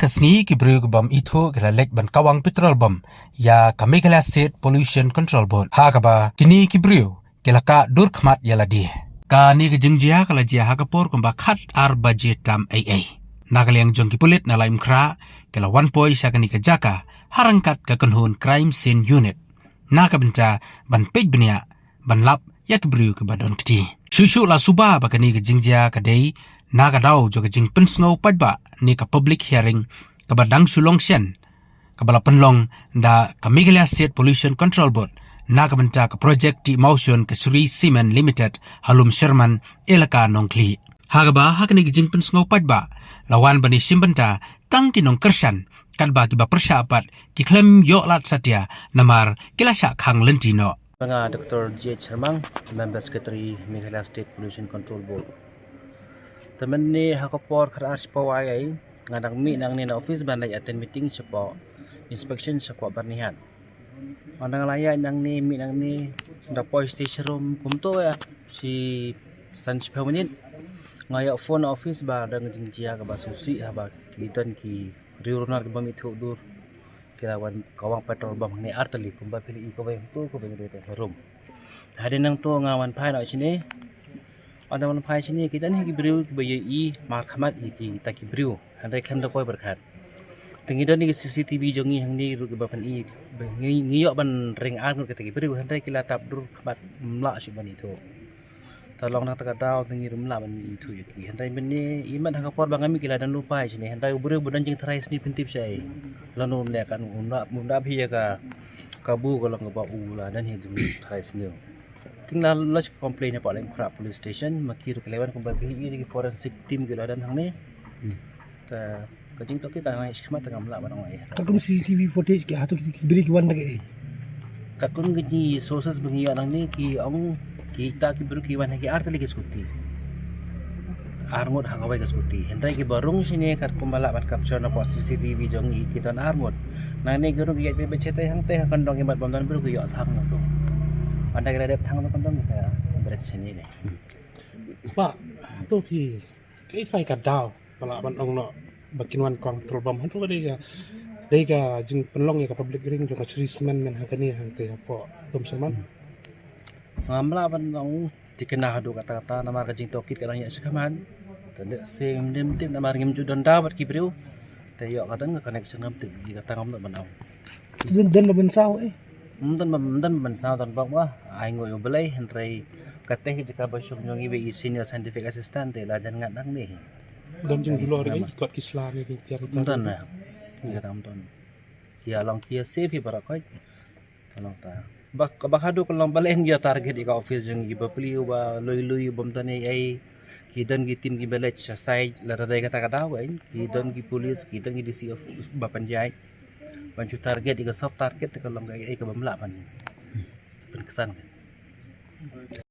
kasngi ki brug bam itho glalek ban kawang petrol bam ya ka Meghalaya State Pollution Control Board ha ka ba kini ki brug kelaka dur khmat yala di ka ni ke jingjia kala jia ha ka por kumba khat ar budget tam ai nagaliang jong ki pulit na laim kra kala 1 point sa kani ka jaka harangkat ka kanhun crime scene unit na ka benta ban pej bnia ban lap yak brug ka badon kti shushu la suba ba kani ke jingjia ka dei naga daw jo jing pensngau pajba ni ka public hearing ka badang sulong sian ka bala penlong da ka Meghalaya State Pollution Control Board naga benta ka project ti motion ka Sri Cement Limited halum Sherman elaka nongkli hagaba hakni jing pensngau pajba lawan bani simbenta tang tinong kersan kadba ki ba persyapat ki klem yo lat satya namar kilasa khang lentino Mga Dr. G.H. Sharmang, Member Secretary Meghalaya State Pollution Control Board. Teman ni hakapor kara sipo ay ngadang mi nang ni na office bandai attend meeting sipo inspection sipo barnihan. Andang laya nang ni mi nang ni da police station room kumto ya si Sanch permanent ngaya phone office ba dang jingjia ka basusi haba kitan ki riurunar ka bamitu dur kirawan kawang petrol bam ni artali kumba pili ko ba to ko ba dete room. Hadin nang to ngawan pai na sini ada mana pai sini kita ni kibriu kibayi i markamat iki taki briu handai kan da koi berkat tengi dan ni CCTV jongi hang ni ru bapan i ngiyok ban ring ar ngur taki briu handai kila tap dur khamat mla si ban itu tolong nak taka daw tengi rumla ban itu iki handai ben ni iman hakapor bangami kila dan lupa sini handai briu budan jing terai sini pintip sai lanu ne kan munda bi ka kabu kalau ngaba ula dan hidu terai sini tinggal lodge complain apa lain kerap police station makiru kelewan kumba PI di forensic team gila dan hang ni ta kajing to kita ngai skema tengah mela barang ai takun CCTV footage ke hatu beri kiwan lagi takun gaji sources bengi nang ni ki ong kita ki beri kiwan ki art lagi skuti armod hangawai ke skuti hendai ki barung sini kat kumbala ban capture na CCTV jongi kita armod nang ni guru ki be cetai hang teh kan dong ibat bam dan beri ki yo thang na so anda kira ada tang kan dong saya berat sini ni pak tu ki kai fai ka daw pala ban ong no bakinwan kwang petrol bam hantu ka dega jing penlong ya ka public ring jo ka Sri Cement men hakani hang te apo dom saman ngamla ban ong dikena hadu kata-kata nama kajing tokit kadang ya sekaman tanda sing dim nama ngim judan dapat ki briu te yo kadang connection ngam ti kata ngam ban ong dan ban saw dan bensau dan bawa ai ngoi belai henry kateh jika basuk nyongi be senior scientific assistant te lajan ngadang ni dan jing dulu hari ikut Islam ni tiar itu dan na ya ramton ya long kia safe para koi tolong ta bakadu kolong balen dia target ika office jeng iba pli ba lui bom tane ai ki dan ki tim ki belaj sai la dai kata kata wain ki dan ki police ki dan ki DC of bapan jai bancu target ika soft target kalau nggak ika bamla pan kesan